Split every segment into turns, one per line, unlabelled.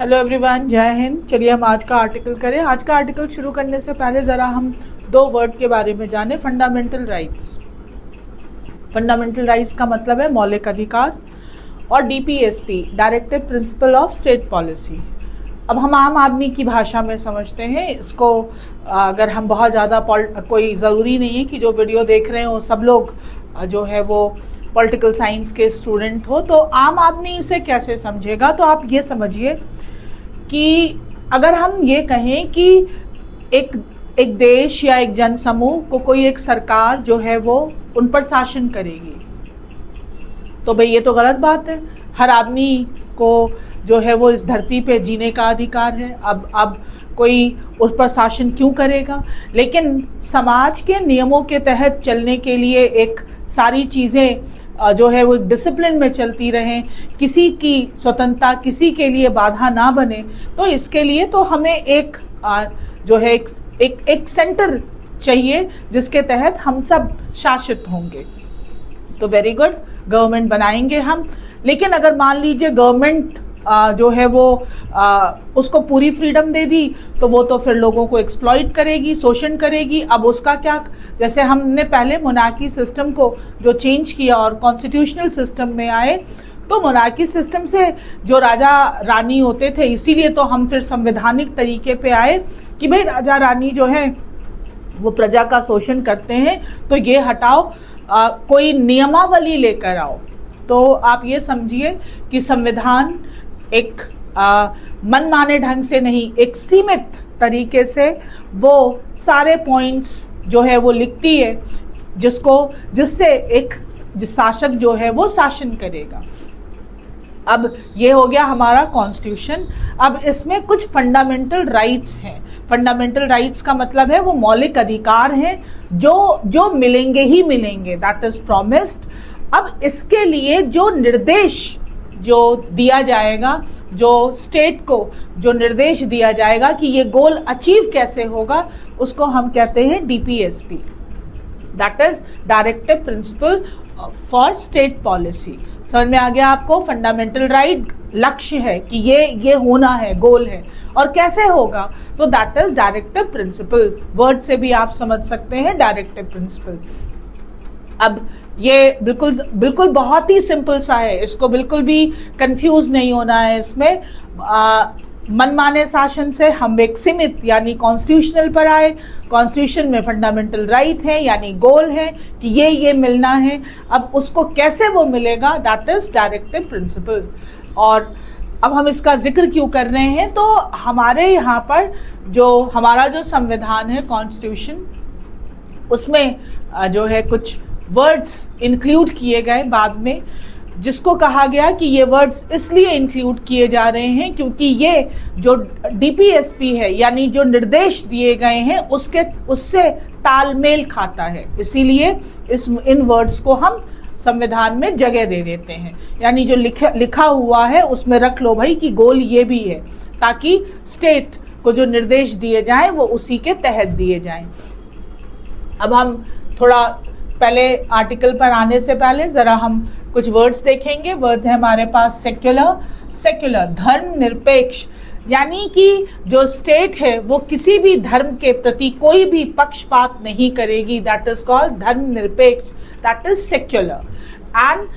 Hello everyone, जय हिंद। चलिए हम आज का आर्टिकल करें। आज का आर्टिकल शुरू करने से पहले ज़रा हम दो वर्ड के बारे में जानें। Fundamental rights. फंडामेंटल राइट्स का मतलब है मौलिक अधिकार, और DPSP directive principle of state policy. अब हम आम आदमी की भाषा में समझते हैं इसको। अगर हम बहुत ज़्यादा कोई ज़रूरी नहीं है कि जो वीडियो देख रहे हो सब लोग जो है वो पॉलिटिकल साइंस के स्टूडेंट हो, तो आम आदमी इसे कैसे समझेगा। तो आप ये समझिए कि अगर हम ये कहें कि एक देश या एक जन समूह को कोई एक सरकार जो है वो उन पर शासन करेगी, तो भाई ये तो गलत बात है। हर आदमी को जो है वो इस धरती पे जीने का अधिकार है। अब कोई उस पर शासन क्यों करेगा। लेकिन समाज के नियमों के तहत चलने के लिए एक सारी चीज़ें जो है वो डिसिप्लिन में चलती रहें, किसी की स्वतंत्रता किसी के लिए बाधा ना बने, तो इसके लिए तो हमें एक जो है एक सेंटर चाहिए जिसके तहत हम सब शासित होंगे। तो वेरी गुड, गवर्नमेंट बनाएंगे हम। लेकिन अगर मान लीजिए गवर्नमेंट जो है वो उसको पूरी फ्रीडम दे दी, तो वो तो फिर लोगों को एक्सप्लॉइट करेगी, शोषण करेगी। अब उसका क्या, जैसे हमने पहले मोनार्की सिस्टम को जो चेंज किया और कॉन्स्टिट्यूशनल सिस्टम में आए, तो मोनार्की सिस्टम से जो राजा रानी होते थे, इसीलिए तो हम फिर संवैधानिक तरीके पे आए कि भाई राजा रानी जो है वो प्रजा का शोषण करते हैं, तो ये हटाओ, कोई नियमावली लेकर आओ। तो आप ये समझिए कि संविधान एक मनमाने ढंग से नहीं, एक सीमित तरीके से वो सारे पॉइंट्स जो है वो लिखती है जिससे एक शासक जो है वो शासन करेगा। अब ये हो गया हमारा कॉन्स्टिट्यूशन। अब इसमें कुछ फंडामेंटल राइट्स हैं। फंडामेंटल राइट्स का मतलब है वो मौलिक अधिकार हैं जो मिलेंगे ही मिलेंगे, दैट इज प्रॉमिस्ड। अब इसके लिए जो निर्देश जो दिया जाएगा, जो स्टेट को जो निर्देश दिया जाएगा कि ये गोल अचीव कैसे होगा, उसको हम कहते हैं DPSP, that is directive principle for state policy. समझ में आ गया आपको। फंडामेंटल राइट लक्ष्य है कि ये होना है, गोल है, और कैसे होगा, तो that is directive principle. Word से भी आप समझ सकते हैं डायरेक्टिव प्रिंसिपल। अब ये बिल्कुल बहुत ही सिंपल सा है, इसको बिल्कुल भी कंफ्यूज नहीं होना है। इसमें मनमाने शासन से हम एक सीमित यानी कॉन्स्टिट्यूशनल पर आए। कॉन्स्टिट्यूशन में फंडामेंटल राइट है यानी गोल है कि ये मिलना है। अब उसको कैसे वो मिलेगा, दैट इज डायरेक्टिव प्रिंसिपल। और अब हम इसका जिक्र क्यों कर रहे हैं, तो हमारे यहाँ पर हमारा जो संविधान है कॉन्स्टिट्यूशन, उसमें जो है कुछ वर्ड्स इंक्लूड किए गए बाद में, जिसको कहा गया कि ये वर्ड्स इसलिए इंक्लूड किए जा रहे हैं क्योंकि ये जो डीपीएसपी है यानी जो निर्देश दिए गए हैं उससे तालमेल खाता है। इसीलिए इन वर्ड्स को हम संविधान में जगह दे देते हैं, यानी जो लिखा हुआ है उसमें रख लो भाई कि गोल ये भी है, ताकि स्टेट को जो निर्देश दिए जाएं वो उसी के तहत दिए जाएं। अब हम थोड़ा पहले आर्टिकल पर आने से पहले जरा हम कुछ वर्ड्स देखेंगे। वर्ड है हमारे पास सेक्युलर धर्मनिरपेक्ष, यानी कि जो स्टेट है वो किसी भी धर्म के प्रति कोई भी पक्षपात नहीं करेगी, दैट इज कॉल्ड धर्मनिरपेक्ष, that is secular. And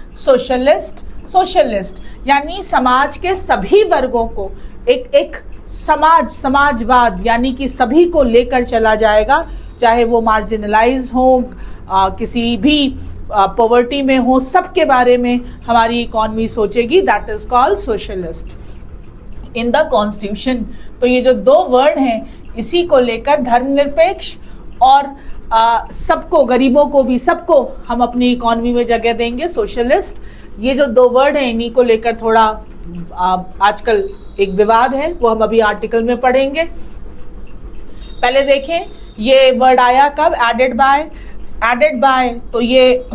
socialist यानी समाज के सभी वर्गों को एक समाजवाद यानी कि सभी को लेकर चला जाएगा, चाहे वो मार्जिनलाइज हो, किसी भी पॉवर्टी में हो, सबके बारे में हमारी इकॉनमी सोचेगी, that is called socialist in the constitution. तो ये जो दो वर्ड हैं इसी को लेकर धर्मनिरपेक्ष और सबको, गरीबों को भी, सबको हम अपनी इकॉनमी में जगह देंगे, सोशलिस्ट। ये जो दो वर्ड हैं इन्हीं को लेकर थोड़ा आजकल एक विवाद है, वो हम अभी आर्टिकल में पढ़ेंगे। पहले देखें ये वर्ड आया कब, एडेड बाय, तो ये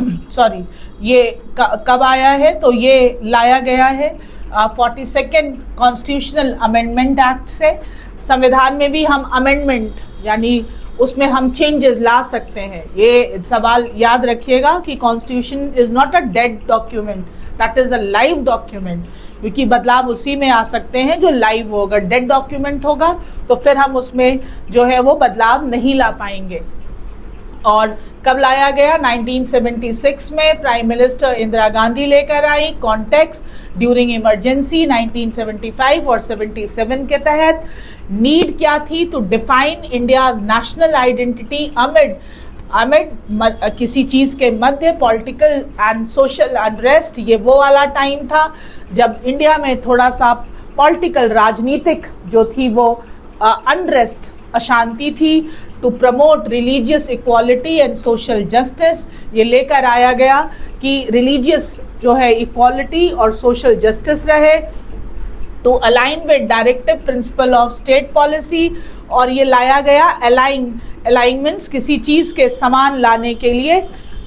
ये कब आया है, तो ये लाया गया है 42nd कॉन्स्टिट्यूशनल अमेंडमेंट एक्ट से। संविधान में भी हम अमेंडमेंट यानी उसमें हम चेंजेस ला सकते हैं। ये सवाल याद रखिएगा कि constitution is not a dead document, that is a live document. क्योंकि बदलाव उसी में आ सकते हैं जो लाइव होगा। डेड डॉक्यूमेंट होगा तो फिर हम उसमें जो है वो बदलाव नहीं ला पाएंगे। और कब लाया गया? 1976 में प्राइम मिनिस्टर इंदिरा गांधी लेकर आई। कॉन्टेक्स्ट ड्यूरिंग इमरजेंसी 1975 और 77 के तहत। नीड क्या थी? To define India's national identity amid किसी चीज के मध्य पॉलिटिकल एंड सोशल अनरेस्ट। ये वो वाला टाइम था जब इंडिया में थोड़ा सा पॉलिटिकल राजनीतिक जो थी वो अनरेस्ट अशांति थी। To promote religious equality and social justice, ये लेकर आया गया कि रिलीजियस जो है इक्वालिटी और सोशल जस्टिस रहे। To align with directive principle of state policy, और ये लाया गया अलाइनमेंट्स किसी चीज के समान लाने के लिए।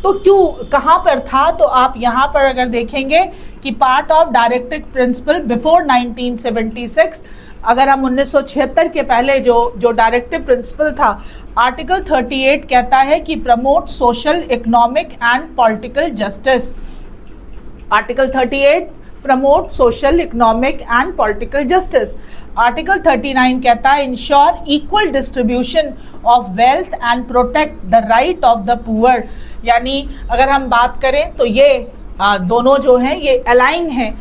तो क्यों, कहाँ पर था? तो आप यहाँ पर अगर देखेंगे कि part of directive principle before 1976, अगर हम 1976 के पहले जो डायरेक्टिव प्रिंसिपल था, आर्टिकल 38 कहता है कि promote social, economic and political justice. Article 38 promote social, economic and political justice. Article 39 कहता है ensure equal distribution of wealth and protect the right of the poor. यानी अगर हम बात करें तो ये दोनों जो हैं ये अलाइन हैं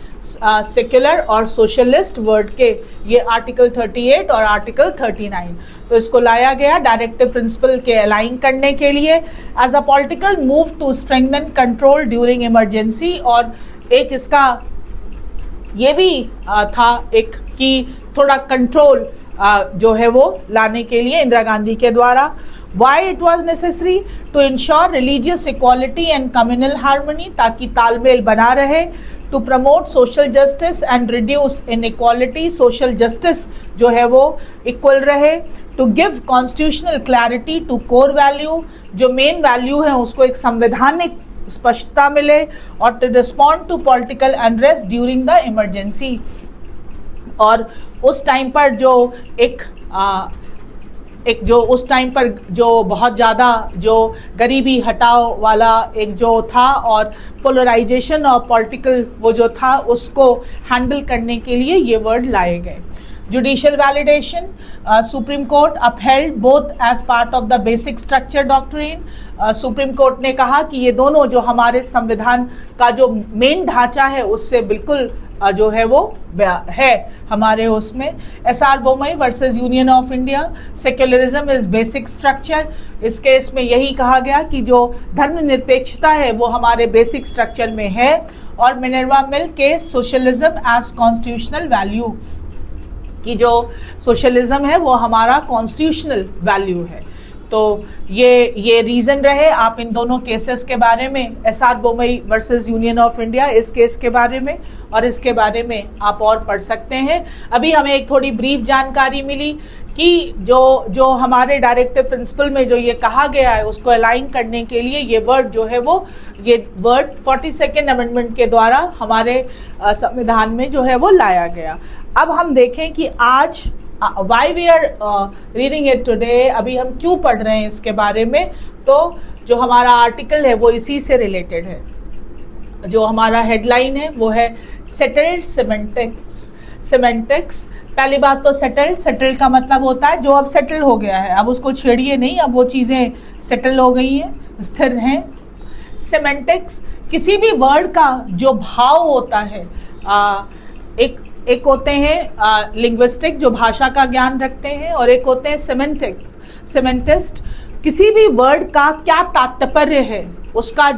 सेक्युलर और सोशलिस्ट वर्ड के, ये आर्टिकल 38 और आर्टिकल 39। तो इसको लाया गया डायरेक्टिव प्रिंसिपल के अलाइन करने के लिए as a political move to strengthen control during emergency. और एक इसका ये भी था एक कि थोड़ा कंट्रोल जो है वो लाने के लिए इंदिरा गांधी के द्वारा। Why it was necessary? To ensure religious equality and communal harmony, ताकि तालमेल बना रहे। To promote social justice and reduce inequality, social justice जो है वो इक्वल रहे। To give constitutional clarity to core value, जो मेन वैल्यू है उसको एक संवैधानिक स्पष्टता मिले। और to respond to political unrest during the emergency. और उस टाइम पर जो उस टाइम पर जो बहुत ज़्यादा जो गरीबी हटाओ वाला एक जो था और पोलराइजेशन और पॉलिटिकल वो जो था उसको हैंडल करने के लिए ये वर्ड लाए गए। Judicial validation, supreme court upheld both as part of the basic structure doctrine. Supreme court ने कहा कि ये दोनों जो हमारे संविधान का जो मेन ढांचा है उससे बिल्कुल जो है वो है हमारे उसमें। SR. Bommai versus union of India, secularism is basic structure. इस केस में यही कहा गया कि जो धर्मनिरपेक्षता है वो हमारे बेसिक स्ट्रक्चर में है। और Minerva mill case, socialism as constitutional value, कि जो सोशलिज्म है वो हमारा कॉन्स्टिट्यूशनल वैल्यू है। तो ये रीजन रहे। आप इन दोनों केसेस के बारे में, SR. Bommai versus union of India, इस केस के बारे में और इसके बारे में आप और पढ़ सकते हैं। अभी हमें एक थोड़ी ब्रीफ जानकारी मिली कि जो हमारे डायरेक्टिव प्रिंसिपल में जो ये कहा गया है उसको अलाइन करने के लिए ये वर्ड जो है वो ये वर्ड 42nd अमेंडमेंट के द्वारा हमारे संविधान में जो है वो लाया गया। अब हम देखें कि आज why we are reading it today, अभी हम क्यों पढ़ रहे हैं इसके बारे में। तो जो हमारा आर्टिकल है वो इसी से रिलेटेड है। जो हमारा हेडलाइन है वो है सेटल्ड सिमेंटिक्स। पहली बात तो सेटल्ड का मतलब होता है जो अब सेटल हो गया है, अब उसको छेड़िए नहीं, अब वो चीज़ें सेटल हो गई हैं, स्थिर हैं। सिमेंटिक्स, किसी भी वर्ड का जो भाव होता है, एक होते हैं लिंग्विस्टिक जो भाषा का ज्ञान रखते हैं, और एक होते हैं सिमेंटिस्ट। किसी भी वर्ड का क्या तात्पर्य है, उसका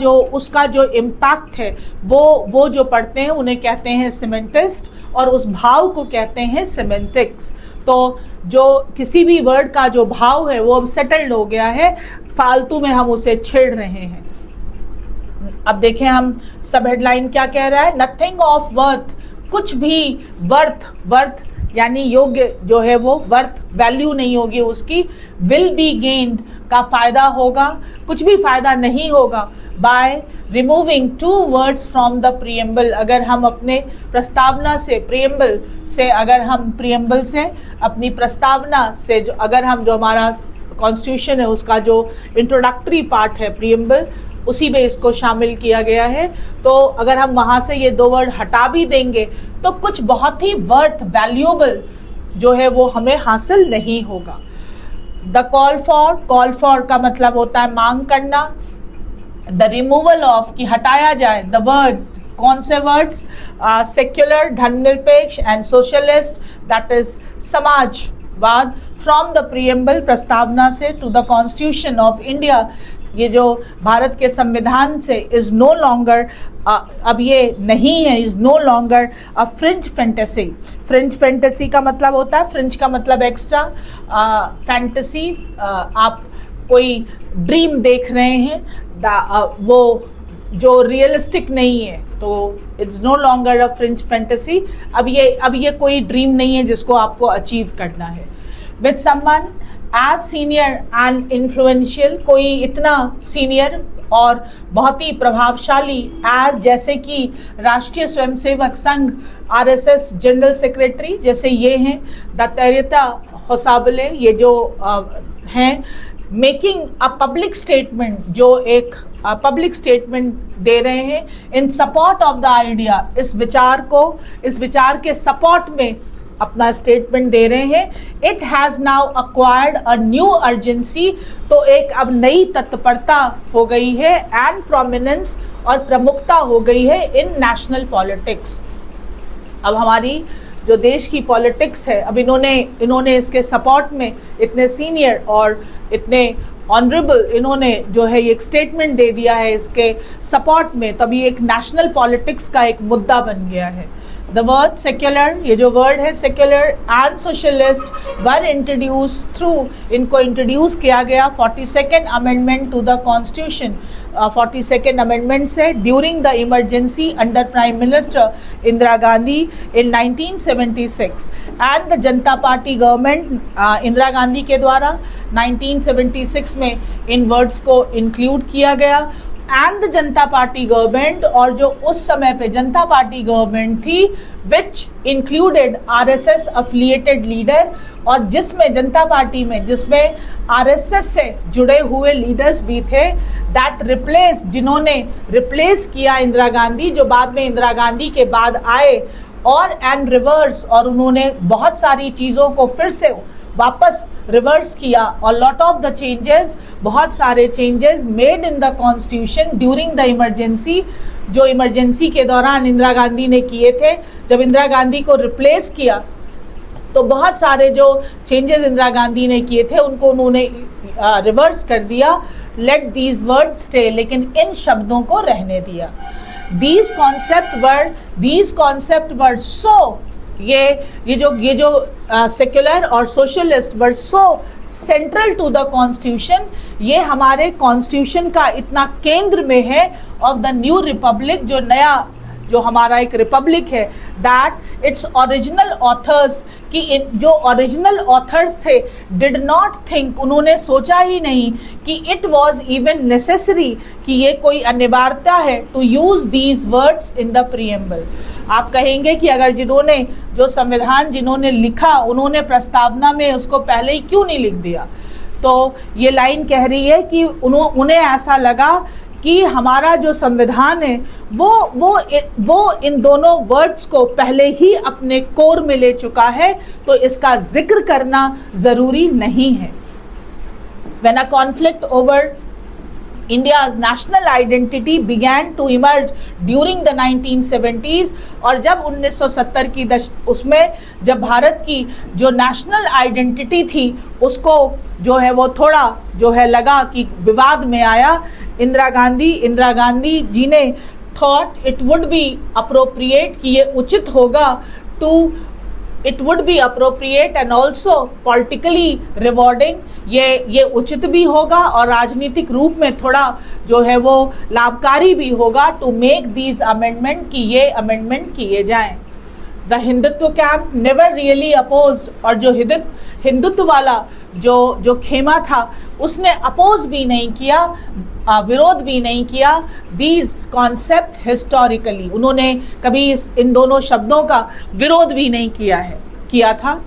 जो इम्पैक्ट है वो जो पढ़ते हैं उन्हें कहते हैं सिमेंटिस्ट, और उस भाव को कहते हैं सिमेंटिक्स। तो जो किसी भी वर्ड का जो भाव है वो अब सेटल्ड हो गया है, फालतू में हम उसे छेड़ रहे हैं। अब देखें हम सब हेडलाइन क्या कह रहा है। नथिंग ऑफ वर्थ, कुछ भी वर्थ यानी योग्य जो है वो वर्थ वैल्यू नहीं होगी उसकी। विल बी गेन्ड का फायदा होगा, कुछ भी फायदा नहीं होगा। By removing 2 words from the preamble, अगर हम अपने प्रस्तावना से प्रीएम्बल से अपनी प्रस्तावना से जो हमारा कॉन्स्टिट्यूशन है उसका जो इंट्रोडक्टरी पार्ट है प्रीएम्बल, उसी में इसको शामिल किया गया है। तो अगर हम वहां से ये 2 वर्ड हटा भी देंगे तो कुछ बहुत ही वर्थ वैल्यूएबल जो है वो हमें हासिल नहीं होगा। द कॉल फॉर का मतलब होता है मांग करना। द रिमूवल ऑफ की हटाया जाए। द वर्ड, कौन से वर्ड्स? सेक्युलर धर्मनिरपेक्ष एंड सोशलिस्ट, दैट इज समाजवाद, फ्रॉम द प्रीएम्बल प्रस्तावना से to the constitution of India, ये जो भारत के संविधान से इज नो लॉन्गर, अब ये नहीं है, is no longer a fringe fantasy. Fringe fantasy का मतलब होता है, फ्रिंज का मतलब एक्स्ट्रा, फैंटेसी आप कोई ड्रीम देख रहे हैं वो जो रियलिस्टिक नहीं है, तो it's no longer a fringe fantasy. अब ये कोई ड्रीम नहीं है जिसको आपको अचीव करना है। With someone as senior and influential, कोई इतना सीनियर और बहुत ही प्रभावशाली एज, जैसे कि राष्ट्रीय Swayamsevak Sangh RSS general secretary, जैसे ये हैं दत्तात्रेय होसाबले, ये जो हैं, मेकिंग अ पब्लिक स्टेटमेंट, जो एक पब्लिक स्टेटमेंट दे रहे हैं इन सपोर्ट ऑफ द आइडिया, इस विचार के सपोर्ट में अपना स्टेटमेंट दे रहे हैं। It has now acquired a new urgency, तो एक अब नई तत्परता हो गई है, एंड प्रोमिनेंस, और प्रमुखता हो गई है इन नेशनल पॉलिटिक्स। अब हमारी जो देश की पॉलिटिक्स है, अब इन्होंने इसके सपोर्ट में इतने सीनियर और इतने ऑनरेबल, इन्होंने जो है एक स्टेटमेंट दे दिया है इसके सपोर्ट में, तभी एक नेशनल पॉलिटिक्स का एक मुद्दा बन गया है। द वर्ड सेक्युलर, ये जो वर्ड है secular and socialist were introduce through, इनको इंट्रोड्यूस किया गया 42nd amendment to the constitution, 42nd amendment से during the emergency under prime minister Indira Gandhi in 1976, and the Janata party government Indira Gandhi के द्वारा 1976 में इन वर्ड्स को इंक्लूड किया गया। And the Janata party government, और जो उस समय पे जनता पार्टी गवर्नमेंट थी, which included RSS affiliated leader, और जिसमें जनता पार्टी में जिसमें आरएसएस से जुड़े हुए लीडर्स भी थे, दैट रिप्लेस, जिन्होंने रिप्लेस किया इंदिरा गांधी, जो बाद में इंदिरा गांधी के बाद आए, और एंड रिवर्स, और उन्होंने बहुत सारी चीज़ों को फिर से वापस रिवर्स किया, और लॉट ऑफ द चेंजेस, बहुत सारे changes made in the constitution during the emergency, जो इमरजेंसी के दौरान इंदिरा गांधी ने किए थे। जब इंदिरा गांधी को रिप्लेस किया तो बहुत सारे जो चेंजेस इंदिरा गांधी ने किए थे उनको उन्होंने रिवर्स कर दिया। लेट दीज वर्ड स्टे, लेकिन इन शब्दों को रहने दिया। दीज कॉन्सेप्ट वर सो, ये जो सेक्युलर और socialist were so central to the constitution, ये हमारे कॉन्स्टिट्यूशन का इतना केंद्र में है ऑफ द न्यू रिपब्लिक, जो नया जो हमारा एक रिपब्लिक है, दैट इट्स ओरिजिनल ऑथर्स, कि जो ओरिजिनल ऑथर्स थे डिड नॉट थिंक, उन्होंने सोचा ही नहीं कि इट वॉज इवन नेसेसरी, कि ये कोई अनिवार्यता है to use these words in the preamble. आप कहेंगे कि अगर जो संविधान जिन्होंने लिखा, उन्होंने प्रस्तावना में उसको पहले ही क्यों नहीं लिख दिया? तो ये लाइन कह रही है कि उन्हें ऐसा लगा कि हमारा जो संविधान है वो इन दोनों वर्ड्स को पहले ही अपने कोर में ले चुका है, तो इसका जिक्र करना जरूरी नहीं है। When a conflict over India's national identity began to emerge during the 1970s, और जब 1970 की उसमें जब भारत की जो नेशनल आइडेंटिटी थी उसको जो है वो थोड़ा जो है लगा कि विवाद में आया, इंदिरा गांधी जी ने thought it would be appropriate, कि ये उचित होगा, it would be appropriate and also politically rewarding, ये उचित भी होगा और राजनीतिक रूप में थोड़ा जो है वो लाभकारी भी होगा, टू मेक दीज अमेंडमेंट, कि ये अमेंडमेंट किए जाएं। The Hindutva camp never really opposed, और जो हिंदुत्व वाला जो खेमा था उसने अपोज भी नहीं किया, विरोध भी नहीं किया दीज कॉन्सेप्ट हिस्टोरिकली, उन्होंने कभी इन दोनों शब्दों का विरोध भी नहीं किया था।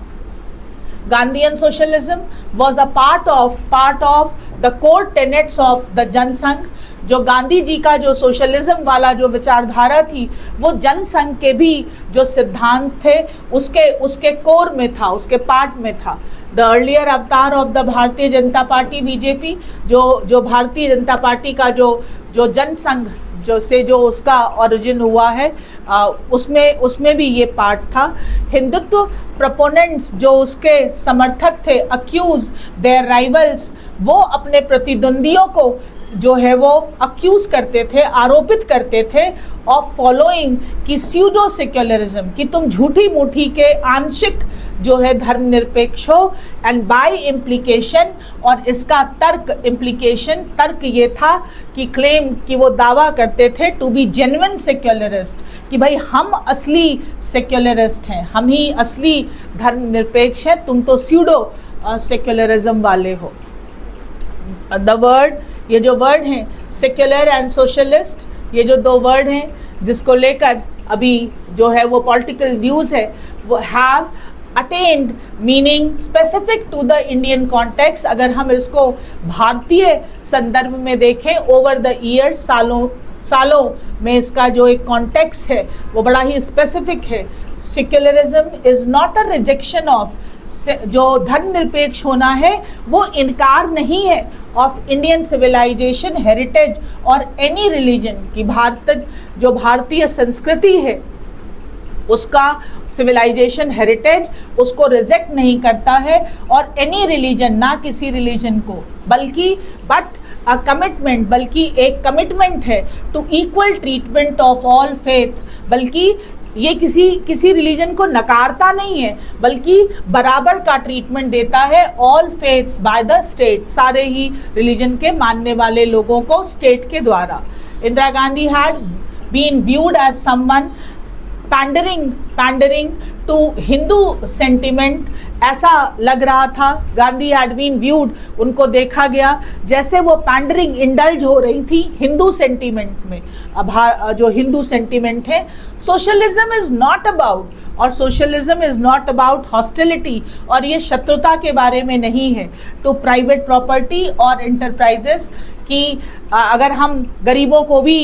Gandhian socialism was a part of the core tenets of the Janasangh, जो गांधी जी का जो सोशलिज्म वाला जो विचारधारा थी वो जनसंघ के भी जो सिद्धांत थे उसके कोर में था, उसके पार्ट में था। द अर्लियर अवतार of the Bharatiya Janata party BJP, जो भारतीय जनता पार्टी का जो जनसंघ जो उसका ओरिजिन हुआ है, उसमें भी ये पार्ट था। हिंदुत्व प्रोपोनेंट्स जो उसके समर्थक थे, अक्यूज देयर राइवल्स, वो अपने प्रतिद्वंदियों को जो है वो अक्यूज करते थे, आरोपित करते थे ऑफ फॉलोइंग की स्यूडो सेक्युलरिज्म, कि तुम झूठी मूठी के आंशिक जो है धर्मनिरपेक्ष हो। एंड बाय इम्प्लीकेशन, और इसका तर्क ये था कि क्लेम कि वो दावा करते थे टू बी जेन्युइन सेक्युलरिस्ट, कि भाई हम असली सेक्युलरिस्ट हैं, हम ही असली धर्मनिरपेक्ष हैं, तुम तो स्यूडो सेक्युलरिज्म वाले हो। ये जो वर्ड हैं सेक्युलर एंड सोशलिस्ट, ये जो दो वर्ड हैं जिसको लेकर अभी जो है वो पॉलिटिकल न्यूज़ है, वो have attained meaning specific to the Indian context. अगर हम इसको भारतीय संदर्भ में देखें, ओवर द ईयर्स, सालों में इसका जो एक कॉन्टेक्स्ट है वो बड़ा ही स्पेसिफिक है। Secularism is not a rejection of, जो धर्मनिरपेक्ष होना है वो इनकार नहीं है ऑफ इंडियन सिविलाइजेशन हेरिटेज और एनी रिलीजन, की जो भारतीय संस्कृति है उसका सिविलाइजेशन हेरिटेज उसको रिजेक्ट नहीं करता है, और एनी रिलीजन, ना किसी रिलीजन को, बल्कि बल्कि एक कमिटमेंट है to equal treatment of all faith, बल्कि ये किसी रिलीजन को नकारता नहीं है, बल्कि बराबर का ट्रीटमेंट देता है all faiths by the state, सारे ही रिलीजन के मानने वाले लोगों को स्टेट के द्वारा। Indira Gandhi had been viewed as someone pandering to Hindu sentiment, ऐसा लग रहा था। गांधी हैड बीन व्यूड, उनको देखा गया जैसे वो पैंडरिंग, इंडल्ज हो रही थी हिंदू सेंटिमेंट में, जो हिंदू सेंटिमेंट है। सोशलिज्म इज नॉट अबाउट, और socialism is not about hostility, और ये शत्रुता के बारे में नहीं है टू प्राइवेट प्रॉपर्टी और एंटरप्राइजेस, की अगर हम गरीबों को भी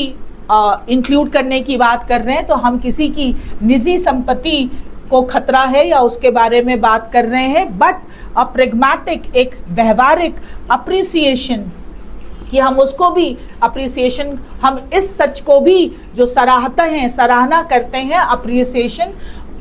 इंक्लूड करने की बात कर रहे हैं तो हम किसी की निजी संपत्ति को खतरा है या उसके बारे में बात कर रहे हैं, बट अ प्रेग्मेटिक, एक व्यवहारिक अप्रिसिएशन, कि हम उसको भी अप्रिसिएशन, हम इस सच को भी जो सराहना करते हैं, अप्रिसिएशन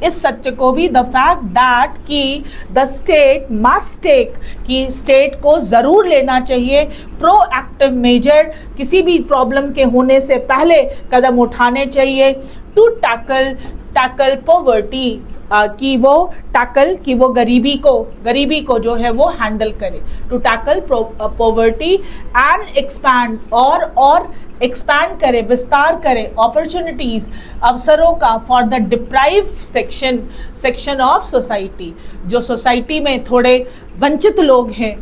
इस सत्य को भी, द फैक्ट दैट कि द स्टेट मस्ट टेक, कि स्टेट को जरूर लेना चाहिए प्रोएक्टिव मेजर, किसी भी प्रॉब्लम के होने से पहले कदम उठाने चाहिए, टू टैकल पॉवर्टी, कि वो गरीबी को जो है वो हैंडल करे, to tackle poverty and expand, और एक्सपैंड करे, विस्तार करे अपॉर्चुनिटीज, अवसरों का, for the deprive section of society, जो सोसाइटी में थोड़े वंचित लोग हैं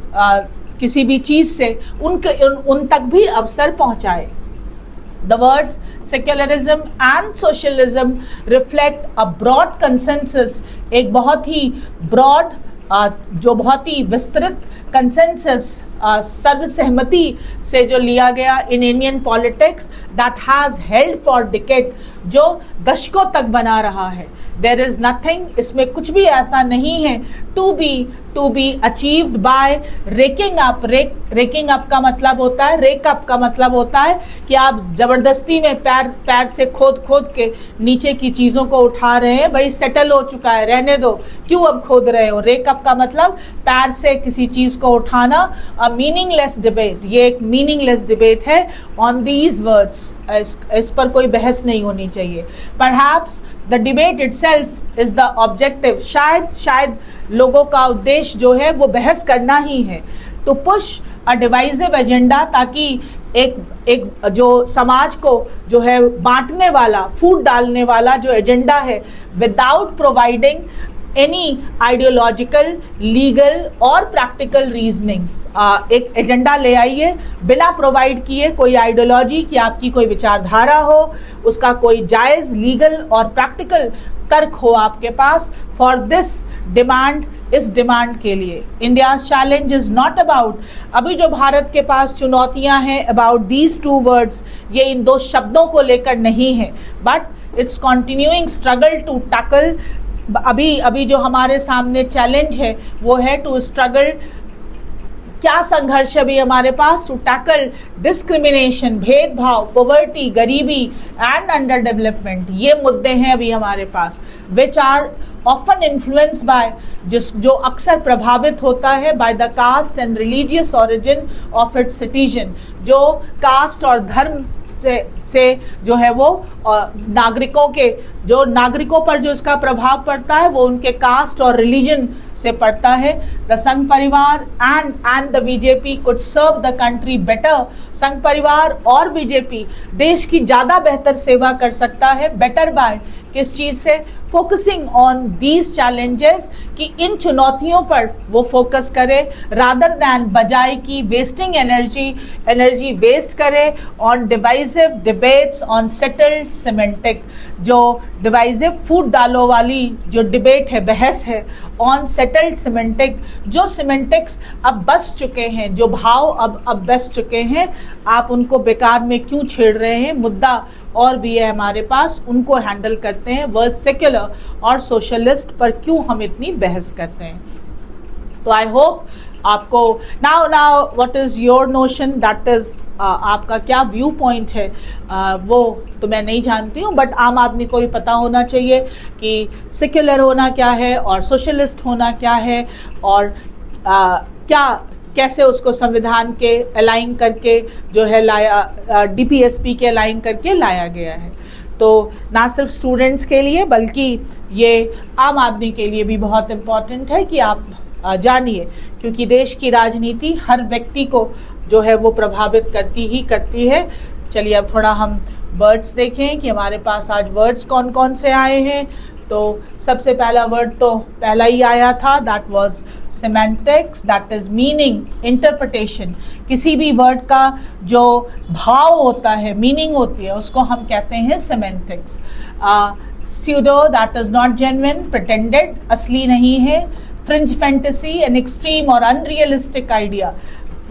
किसी भी चीज से, उन तक भी अवसर पहुंचाए। The words secularism and socialism reflect a broad consensus, एक बहुत ही broad, जो बहुत ही विस्तृत कंसेंसस, सर्वसहमति से जो लिया गया इन Indian politics, that has held for decade, जो दशकों तक बना रहा है। देयर इज नथिंग, इसमें कुछ भी ऐसा नहीं है to be achieved by raking up. Raking up का मतलब होता है, रेक अप का मतलब होता है कि आप जबरदस्ती में पैर से खोद के नीचे की चीजों को उठा रहे हैं, भाई सेटल हो चुका है, रहने दो, क्यों अब खोद रहे हो। रेक अप का मतलब पैर से किसी चीज को उठाना। अ मीनिंगलेस डिबेट, ये एक मीनिंगलेस डिबेट है ऑन दीज वर्ड्स, इस पर कोई बहस नहीं होनी चाहिए। Perhaps the debate itself is the objective, शायद लोगों का उद्देश्य जो है वो बहस करना ही है, to push a divisive agenda, ताकि एक जो समाज को जो है बांटने वाला, फूट डालने वाला जो एजेंडा है, without providing any ideological, legal और प्रैक्टिकल रीजनिंग, एक एजेंडा ले आइए बिना प्रोवाइड किए कोई आइडियोलॉजी, कि आपकी कोई विचारधारा हो, उसका कोई जायज लीगल और प्रैक्टिकल तर्क हो आपके पास। फॉर दिस डिमांड इस डिमांड के लिए। India challenge is not about, अभी जो भारत के पास चुनौतियां हैं अबाउट दीज टू वर्ड्स, ये इन दो शब्दों को लेकर नहीं है, but it's continuing struggle to tackle. अभी जो हमारे सामने चैलेंज है वो है टू स्ट्रगल, क्या संघर्ष अभी हमारे पास, टू टैकल डिस्क्रिमिनेशन, भेदभाव, पॉवर्टी, गरीबी एंड अंडर डेवलपमेंट। ये मुद्दे हैं अभी हमारे पास, which are often influence by, जो अक्सर प्रभावित होता है by the caste and religious origin of its citizen. जो कास्ट और धर्म से जो है वो नागरिकों पर जो इसका प्रभाव पड़ता है वो उनके कास्ट और रिलीजन से पड़ता है। The Sangh Parivar and the BJP could serve the country better. Sangh Parivar और बीजेपी देश की ज्यादा बेहतर सेवा कर सकता है। बेटर बाय किस चीज से, फोकसिंग ऑन दीज चैलेंजेस, कि इन चुनौतियों पर वो फोकस करे रादर दैन बजाय की वेस्टिंग एनर्जी वेस्ट करे on divisive debates on settled semantic, जो डिवाइसिव फूट डालो वाली जो डिबेट है, बहस है ऑन सेटल्ड सिमेंटिक, जो सिमेंटिक्स अब बस चुके हैं, जो भाव अब बस चुके हैं, आप उनको बेकार में क्यों छेड़ रहे हैं। मुद्दा और भी है हमारे पास, उनको हैंडल करते हैं। वर्ड सेक्युलर और सोशलिस्ट पर क्यों हम इतनी बहस करते हैं। तो आई होप आपको now what is your notion, that is आपका क्या व्यू पॉइंट है, वो तो मैं नहीं जानती हूँ, बट आम आदमी को भी पता होना चाहिए कि सेक्युलर होना क्या है और सोशलिस्ट होना क्या है, और कैसे उसको संविधान के अलाइन करके जो है लाया, डीपीएसपी के अलाइन करके लाया गया है। तो ना सिर्फ स्टूडेंट्स के लिए बल्कि ये आम आदमी के लिए भी बहुत इम्पोर्टेंट है कि आप जानिए, क्योंकि देश की राजनीति हर व्यक्ति को जो है वो प्रभावित करती है। चलिए अब थोड़ा हम वर्ड्स देखें कि हमारे पास आज वर्ड्स कौन कौन से आए हैं। तो सबसे पहला वर्ड तो पहला ही आया था, that was semantics, that is meaning, interpretation. किसी भी वर्ड का जो भाव होता है, मीनिंग होती है, उसको हम कहते हैं semantics. Pseudo, that is not genuine, pretended, असली नहीं है। फ्रिंज फैंटेसी, एन एक्सट्रीम और अनरियलिस्टिक आइडिया,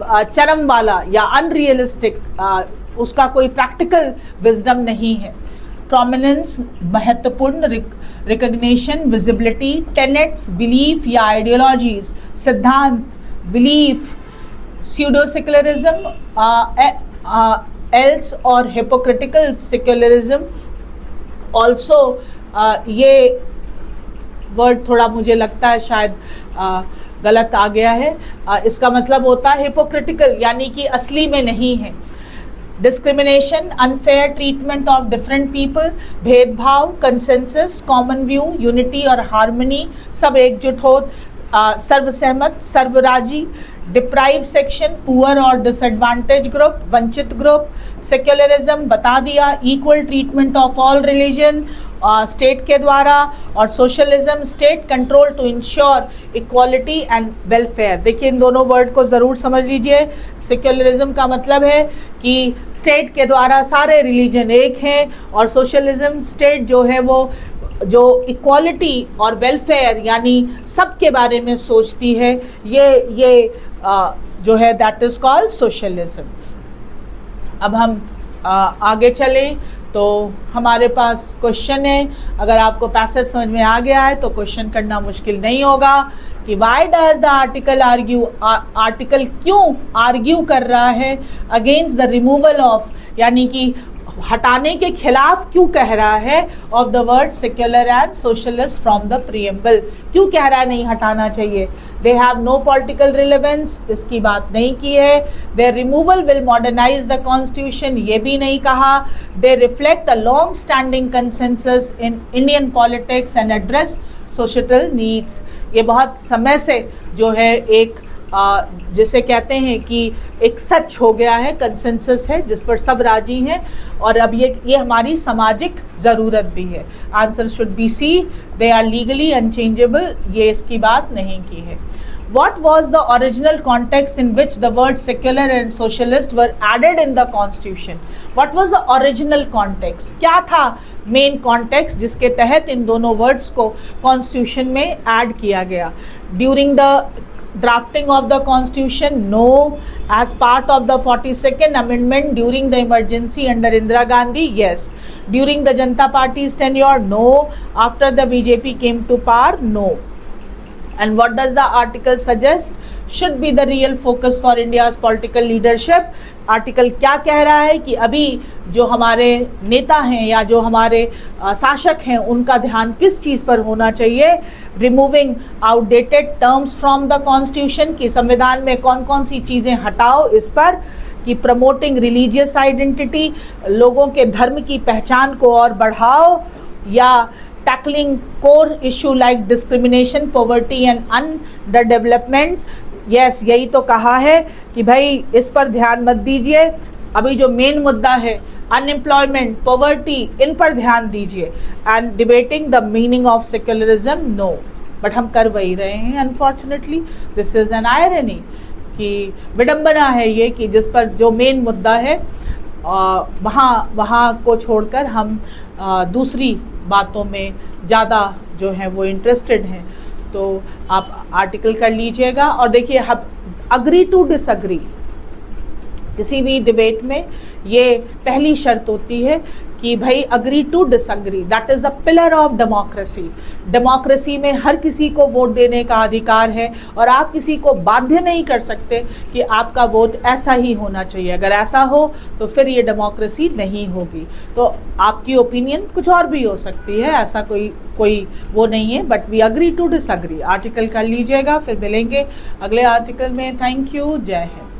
चरम वाला या अनरियलिस्टिक, उसका कोई प्रैक्टिकल विजडम नहीं है। प्रोमिनेंस, महत्वपूर्ण, रिकग्निशन, विजिबिलिटी, टेनेट्स, बिलीफ या आइडियोलॉजीज, सिद्धांत, बिलीफ। स्यूडो सेक्युलरिज्म, एल्स और हिपोक्रिटिकल सेक्युलरिज्म। ऑल्सो ये वर्ड थोड़ा मुझे लगता है शायद गलत आ गया है। इसका मतलब होता है हिपोक्रिटिकल, यानी कि असली में नहीं है। Discrimination, unfair treatment of different people, भेदभाव, कंसेंसस, कॉमन व्यू, यूनिटी और हार्मनी, सब एकजुट हो, सर्वसहमत, सर्वराजी। डिप्राइव सेक्शन, पुअर और डिसएडवांटेज ग्रुप, वंचित ग्रुप। सेक्युलरिज्म बता दिया, equal treatment of all religion state के द्वारा। और socialism, state control to ensure equality and welfare. देखिए इन दोनों वर्ड को जरूर समझ लीजिए। सेक्युलरिज्म का मतलब है कि स्टेट के द्वारा सारे रिलीजन एक हैं, और सोशलिज्म स्टेट जो है वो जो इक्वालिटी और वेलफेयर यानी सबके बारे में सोचती है, ये जो है दैट इज कॉल्ड सोशलिज्म। अब हम आगे चलें तो हमारे पास क्वेश्चन है। अगर आपको पैसेज समझ में आ गया है तो क्वेश्चन करना मुश्किल नहीं होगा कि why does the article argue, article क्यों आर्ग्यू कर रहा है अगेंस्ट द रिमूवल ऑफ, यानी कि हटाने के खिलाफ क्यों कह रहा है, of the word secular and socialist from the preamble. क्यों कह रहा है नहीं हटाना चाहिए। They have no political relevance, इसकी बात नहीं की है। Their removal will modernise the constitution, ये भी नहीं कहा। They reflect a long standing consensus in Indian politics and address social needs. ये बहुत समय से जो है एक जिसे कहते हैं कि एक सच हो गया है, कंसेंसस है जिस पर सब राजी हैं, और अब ये हमारी सामाजिक जरूरत भी है। Answer should be C, they are legally unchangeable, ये इसकी बात नहीं की है। What was the original context in which the words secular and socialist were added in the constitution? What was the original context? क्या था मेन कॉन्टेक्स्ट जिसके तहत इन दोनों वर्ड्स को कॉन्स्टिट्यूशन में ऐड किया गया? During the drafting of the constitution, no. As part of the 42nd amendment during the emergency under Indira Gandhi, yes. During the Janata Party's tenure, no. After the BJP came to power, no. And what does the article suggest should be the real focus for India's political leadership? Article क्या कह रहा है कि अभी जो हमारे नेता हैं या जो हमारे शासक हैं उनका ध्यान किस चीज पर होना चाहिए? Removing outdated terms from the constitution, की संविधान में कौन कौन सी चीजें हटाओ इस पर, कि प्रमोटिंग रिलीजियस आइडेंटिटी, लोगों के धर्म की पहचान को और बढ़ाओ, या tackling core issue like discrimination, poverty and under development. Yes, यही तो कहा है कि भाई इस पर ध्यान मत दीजिए, अभी जो मेन मुद्दा है अनएम्प्लॉयमेंट, पॉवर्टी, इन पर ध्यान दीजिए. And debating the meaning of secularism, no. But हम कर वही रहे हैं. Unfortunately this is an irony, कि विडंबना है ये कि जिस पर जो मेन मुद्दा है वहाँ को छोड़कर हम दूसरी बातों में ज़्यादा जो है वो इंटरेस्टेड हैं. तो आप आर्टिकल कर लीजिएगा. और देखिए, अग्री टू डिसअग्री, किसी भी डिबेट में ये पहली शर्त होती है कि भाई agree to disagree, that is a pillar of democracy. Democracy में हर किसी को वोट देने का अधिकार है और आप किसी को बाध्य नहीं कर सकते कि आपका वोट ऐसा ही होना चाहिए. अगर ऐसा हो तो फिर ये डेमोक्रेसी नहीं होगी. तो आपकी ओपिनियन कुछ और भी हो सकती है, ऐसा कोई वो नहीं है. But we agree to disagree. Article कर लीजिएगा. फिर मिलेंगे अगले आर्टिकल में. Thank you. जय हिंद.